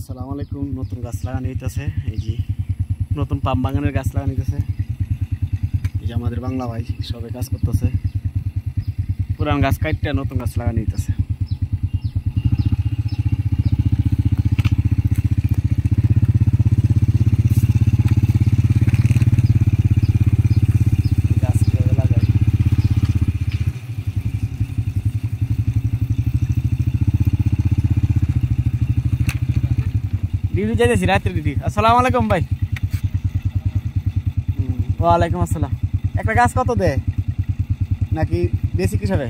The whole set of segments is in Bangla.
আসসালামু আলাইকুম। নতুন গাছ লাগানো হইতেছে, এই যে নতুন পাম বাগানের গাছ লাগানো হইতেছে। এই যে আমাদের বাংলা ভাই সবাই কাজ করতেছে, পুরান গাছ কাটতে নতুন গাছ লাগানো হইতেছে। ডিউটি যাইতেছি, রাত্রে ডিউটি। আসসালামু আলাইকুম ভাই। ওয়ালাইকুম আসসালাম। একটা গাছ কত দেয় নাকি বেশি হিসাবে?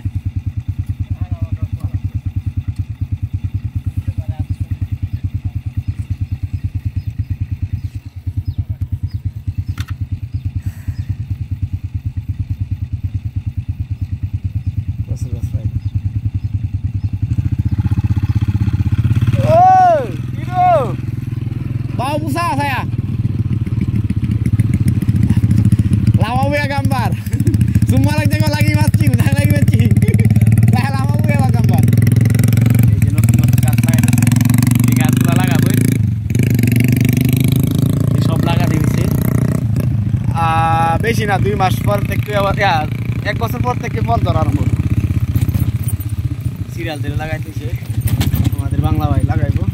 Mau busa saya. Lama buya gambar. Semua lagi tengok lagi mancing, saya lagi mancing. Saya lama buya gambar. এই যে নতুন নতুন গাছ লাগাইছে, এই গাছগুলো লাগাবো, এই সব লাগানো হয়েছে। বেশি না, 2 মাস পর থেকে আবার 1 বছর পর থেকে ফল ধরা আরম্ভ। সিরিয়াল ধরে লাগাইতেছে আমাদের বাংলা ভাই, লাগাইবো।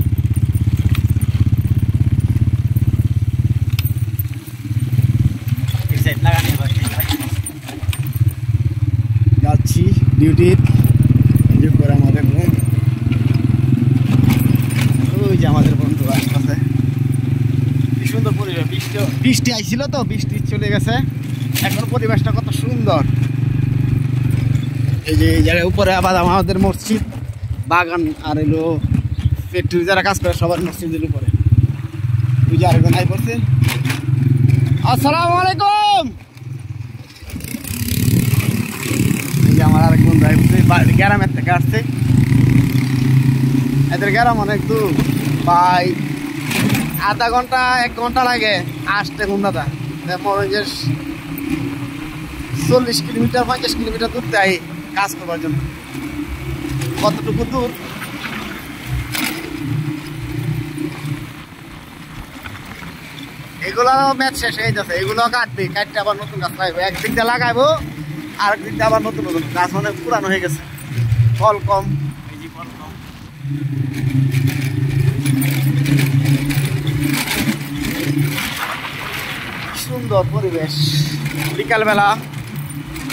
যাচ্ছি ডিউটি করে আমাদের বোন, ওই যে আমাদের বন্ধু আসতেছে। কি সুন্দর পরিবেশ, বৃষ্টি আইছিল তো, বৃষ্টি চলে গেছে, এখন পরিবেশটা কত সুন্দর। এই যে এই জায়গায় উপরে আবার আমাদের মসজিদ বাগান, আর এলো ফ্যাক্টরি যারা কাজ করে সবার মসজিদের উপরে। ওই যে আরেকজন আই পড়ছে। আসসালামু আলাইকুম। আমার আরেক বন্ধু গ্রামের থেকে আসছে, এদের গ্রাম অনেক দূর ভাই, আধা ঘন্টা 1 ঘন্টা লাগে আসতে ঘুমনাটা। মনে যে 40 কিলোমিটার 50 কিলোমিটার দূর যাই কাজ করবার জন্য। কতটুকু দূর এগুলো ম্যাচ শেষ হয়ে যাচ্ছে, এগুলো কাটবে, কাটতে আবার নতুন গাছ লাগাবো। একদিক দিয়ে লাগাবো, আর একদিক দিয়ে আবার নতুন নতুন গাছ অনেক পুরানো হয়ে গেছে, ফল কম, এই যে ফল কম। সুন্দর পরিবেশ, বিকালবেলা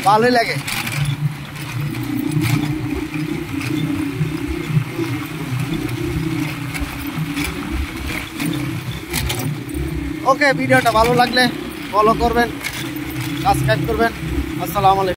ভালোই লাগে। ওকে, ভিডিওটা ভালো লাগলে ফলো করবেন, সাবস্ক্রাইব করবেন। আসসালামু আলাইকুম।